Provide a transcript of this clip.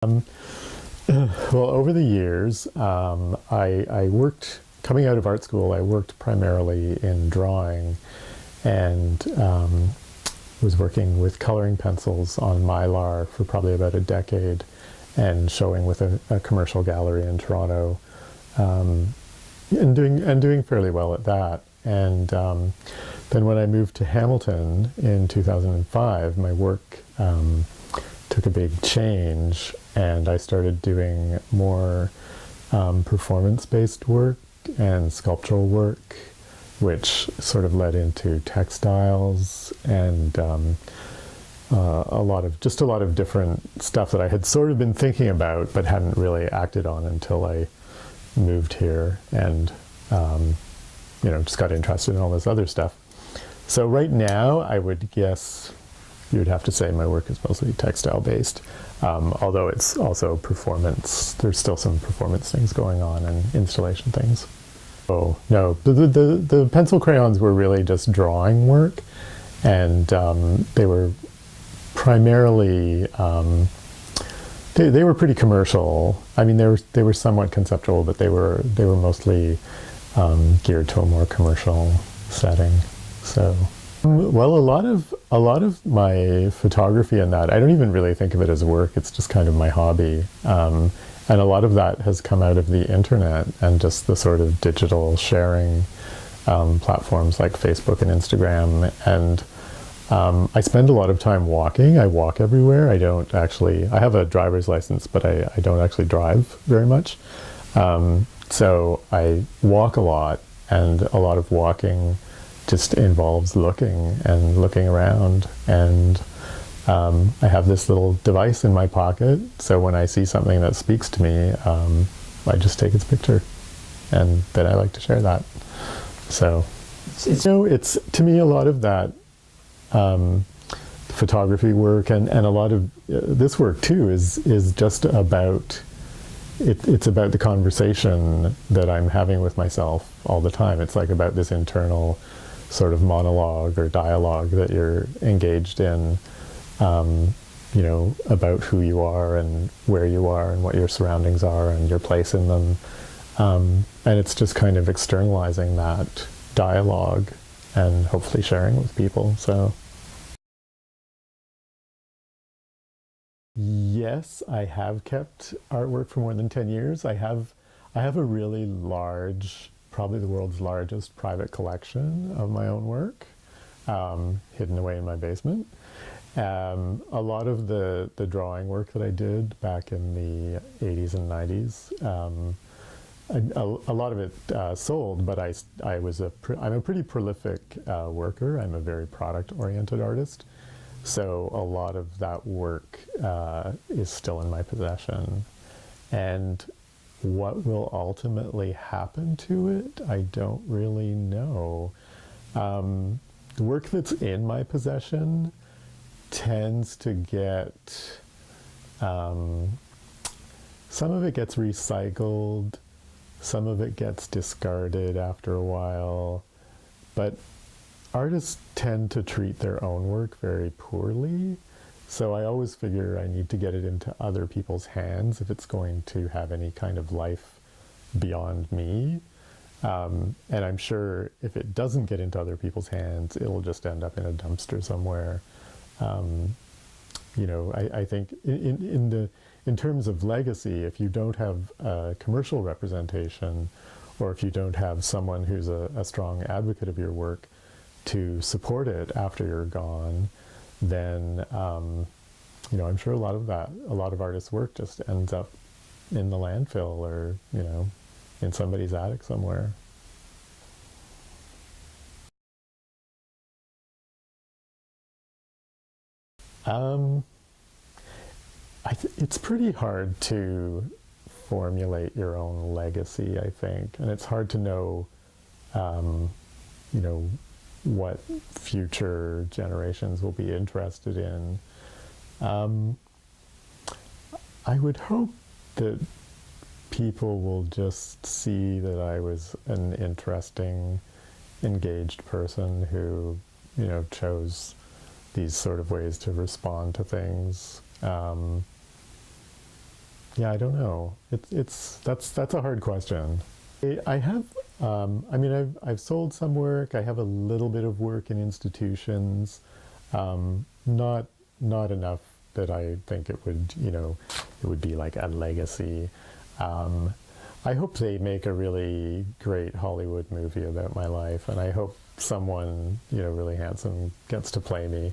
Um, well, over the years, I worked, coming out of art school, I worked primarily in drawing and was working with coloring pencils on Mylar for probably about a decade and showing with a commercial gallery in Toronto and doing fairly well at that. And then when I moved to Hamilton in 2005, my work took a big change, and I started doing more performance-based work and sculptural work, which sort of led into textiles and a lot of different stuff that I had sort of been thinking about but hadn't really acted on until I moved here and just got interested in all this other stuff. So right now, I would guess you would have to say my work is mostly textile based, although it's also performance. There's still some performance things going on and installation things. Oh no, the pencil crayons were really just drawing work, and they were primarily they were pretty commercial. I mean, they were somewhat conceptual, but they were mostly geared to a more commercial setting. So, well, a lot of my photography and that, I don't even really think of it as work. It's just kind of my hobby, and a lot of that has come out of the internet and just the sort of digital sharing platforms like Facebook and Instagram. And I spend a lot of time walking. I walk everywhere. I have a driver's license, but I don't actually drive very much. So I walk a lot, and a lot of walking just involves looking around. And I have this little device in my pocket, so when I see something that speaks to me, I just take its picture, and then I like to share that. So it's to me, a lot of that photography work and a lot of this work too is just about it's about the conversation that I'm having with myself all the time. It's like about this internal sort of monologue or dialogue that you're engaged in, about who you are and where you are and what your surroundings are and your place in them. And it's just kind of externalizing that dialogue and hopefully sharing with people. So yes, I have kept artwork for more than 10 years. I have a really large, probably the world's largest private collection of my own work, hidden away in my basement. A lot of the drawing work that I did back in the 80s and 90s, a lot of it sold, but I'm a pretty prolific worker. I'm a very product-oriented artist. So a lot of that work is still in my possession. And what will ultimately happen to it, I don't really know. The work that's in my possession tends to get, some of it gets recycled, some of it gets discarded after a while, but artists tend to treat their own work very poorly, so I always figure I need to get it into other people's hands if it's going to have any kind of life beyond me. And I'm sure if it doesn't get into other people's hands, it'll just end up in a dumpster somewhere. I think in terms of legacy, if you don't have a commercial representation, or if you don't have someone who's a strong advocate of your work to support it after you're gone, then I'm sure a lot of artists' work just ends up in the landfill or in somebody's attic somewhere. Um, it's pretty hard to formulate your own legacy, I think, and it's hard to know, um, you know, what future generations will be interested in. Um, I would hope that people will just see that I was an interesting, engaged person who, chose these sort of ways to respond to things. Yeah, I don't know. That's a hard question. I have, I mean, I've sold some work. I have a little bit of work in institutions, not enough that I think it would, it would be like a legacy. I hope they make a really great Hollywood movie about my life, and I hope someone, really handsome gets to play me.